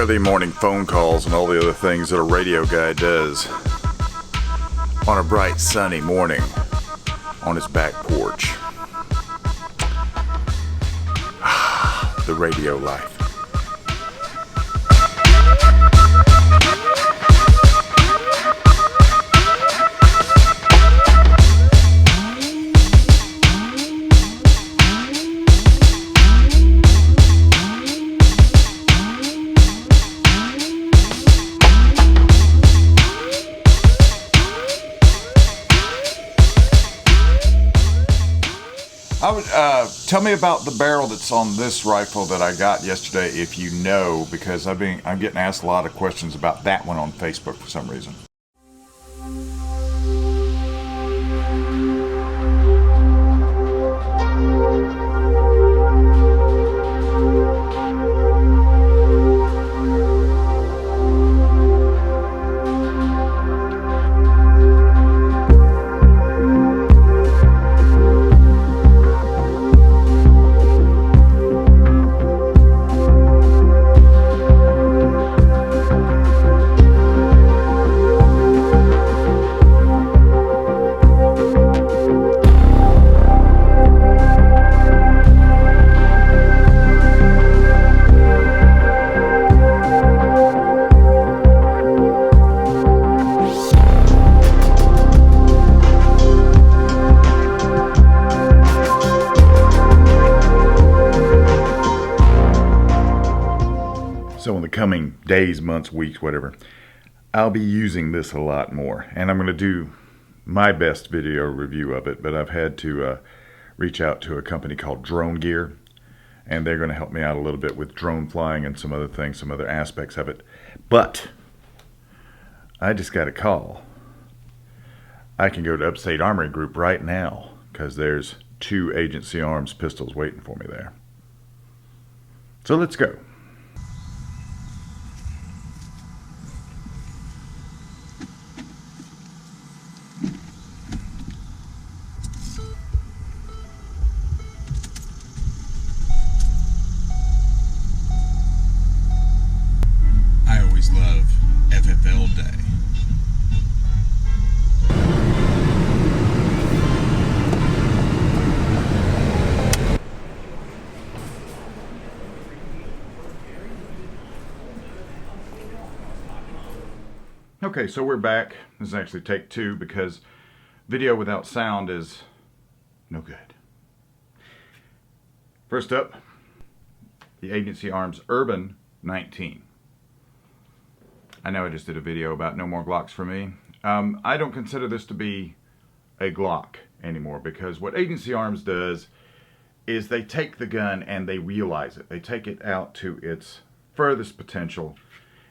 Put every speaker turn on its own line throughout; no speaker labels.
early morning phone calls and all the other things that a radio guy does on a bright sunny morning on his back porch. The radio life. Tell me about the barrel that's on this rifle that I got yesterday, if you know, because I'm getting asked a lot of questions about that one on Facebook for some reason. So in the coming days, months, weeks, whatever, I'll be using this a lot more. And I'm going to do my best video review of it, but I've had to reach out to a company called Drone Gear, and they're going to help me out a little bit with drone flying and some other things, some other aspects of it. But I just got a call. I can go to Upstate Armory Group right now because there's 2 Agency Arms pistols waiting for me there. So let's go.
Love FFL Day.
Okay, so we're back. This is actually take 2 because video without sound is no good. First up, the Agency Arms Urban 19. I know I just did a video about no more Glocks for me. I don't consider this to be a Glock anymore because what Agency Arms does is they take the gun and they realize it. They take it out to its furthest potential.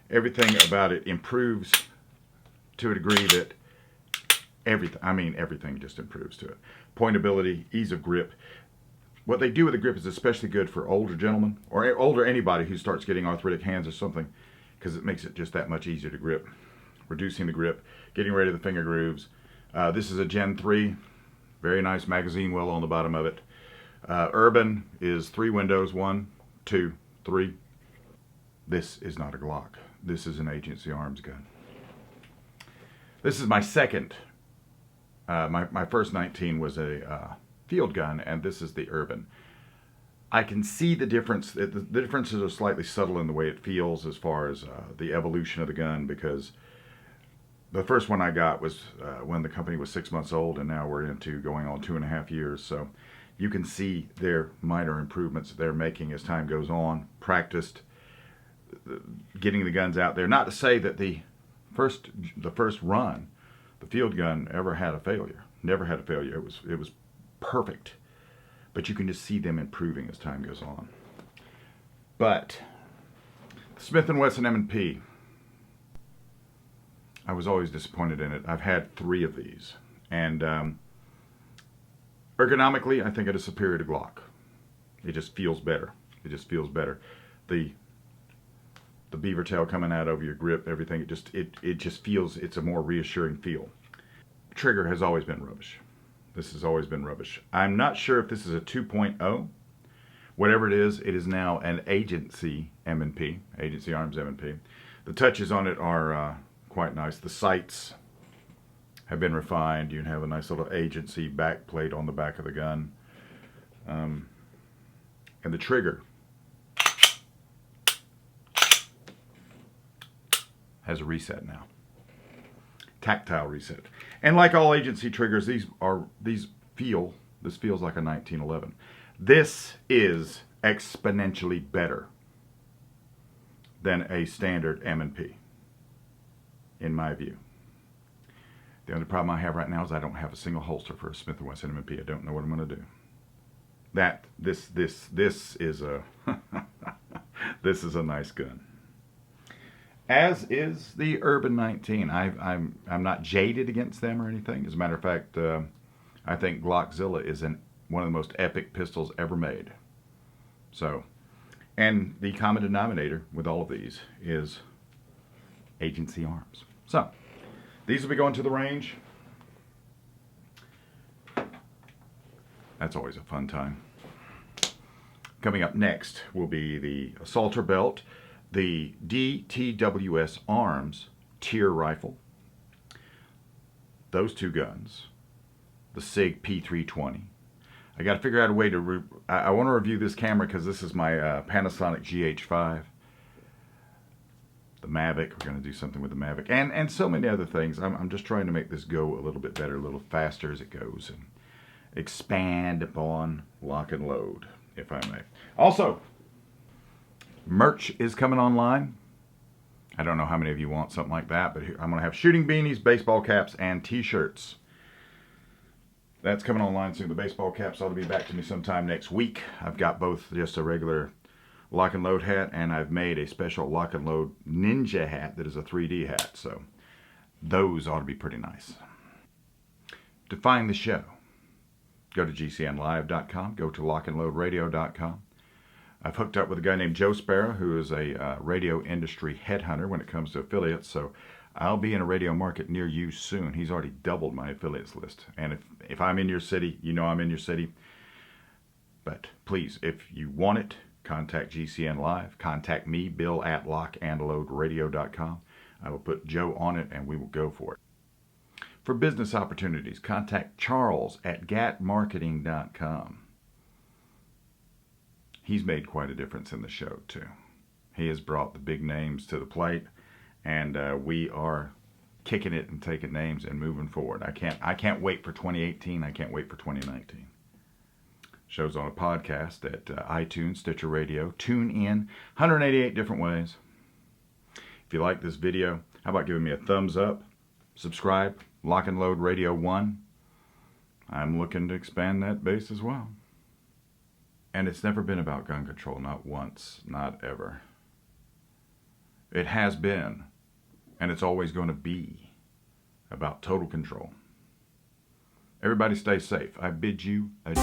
Everything about it improves to a degree that everything just improves to it. Pointability, ease of grip. What they do with the grip is especially good for older gentlemen or older anybody who starts getting arthritic hands or something, because it makes it just that much easier to grip. Reducing the grip, getting rid of the finger grooves. This is a Gen 3, very nice magazine well on the bottom of it. Urban is 3 windows, 1, 2, 3. This is not a Glock. This is an Agency Arms gun. This is my second. My first 19 was a field gun, and this is the Urban. I can see the difference. The differences are slightly subtle in the way it feels as far as the evolution of the gun, because the first one I got was when the company was 6 months old, and now we're into going on 2.5 years. So you can see their minor improvements that they're making as time goes on. Practiced getting the guns out there. Not to say that the first run, the field gun, ever had a failure. Never had a failure. It was perfect. But you can just see them improving as time goes on. But Smith & Wesson M&P, I was always disappointed in it. I've had 3 of these, and ergonomically, I think it is superior to Glock. It just feels better. It just feels better. The beaver tail coming out over your grip, everything. It just feels. It's a more reassuring feel. Trigger has always been rubbish. This has always been rubbish. I'm not sure if this is a 2.0. whatever it is now an agency M&P, Agency Arms M&P. The touches on it are quite nice. The sights have been refined. You can have a nice little agency back plate on the back of the gun. And the trigger has a reset now. Tactile reset. And like all agency triggers, this feels like a 1911. This is exponentially better than a standard M&P, in my view. The only problem I have right now is I don't have a single holster for a Smith & Wesson M&P. I don't know what I'm going to do. This is a this is a nice gun. As is the Urban 19. I'm not jaded against them or anything. As a matter of fact, I think Glockzilla is one of the most epic pistols ever made. So, and the common denominator with all of these is agency arms. So, these will be going to the range. That's always a fun time. Coming up next will be the Assaulter Belt, the DTWS Arms Tyre Rifle, those two guns, the Sig P320. I got to figure out a way to, I want to review this camera because this is my Panasonic GH5. The Mavic, we're going to do something with the Mavic, and so many other things. I'm just trying to make this go a little bit better, a little faster as it goes, and expand upon lock and load, if I may. Also, merch is coming online. I don't know how many of you want something like that, but here, I'm going to have shooting beanies, baseball caps, and t-shirts. That's coming online soon. The baseball caps ought to be back to me sometime next week. I've got both just a regular lock and load hat, and I've made a special lock and load ninja hat that is a 3D hat. So those ought to be pretty nice. To find the show, go to gcnlive.com, go to lockandloadradio.com. I've hooked up with a guy named Joe Sparrow, who is a radio industry headhunter when it comes to affiliates. So I'll be in a radio market near you soon. He's already doubled my affiliates list. And if I'm in your city, you know I'm in your city. But please, if you want it, contact GCN Live. Contact me, Bill, at lockandloadradio.com. I will put Joe on it and we will go for it. For business opportunities, contact Charles at gatmarketing.com. He's made quite a difference in the show too. He has brought the big names to the plate, and we are kicking it and taking names and moving forward. I can't wait for 2018. I can't wait for 2019. Shows on a podcast at iTunes, Stitcher Radio, TuneIn, 188 different ways. If you like this video, how about giving me a thumbs up, subscribe, Lock and Load Radio 1. I'm looking to expand that base as well. And it's never been about gun control, not once, not ever. It has been, and it's always going to be, about total control. Everybody stay safe. I bid you adieu.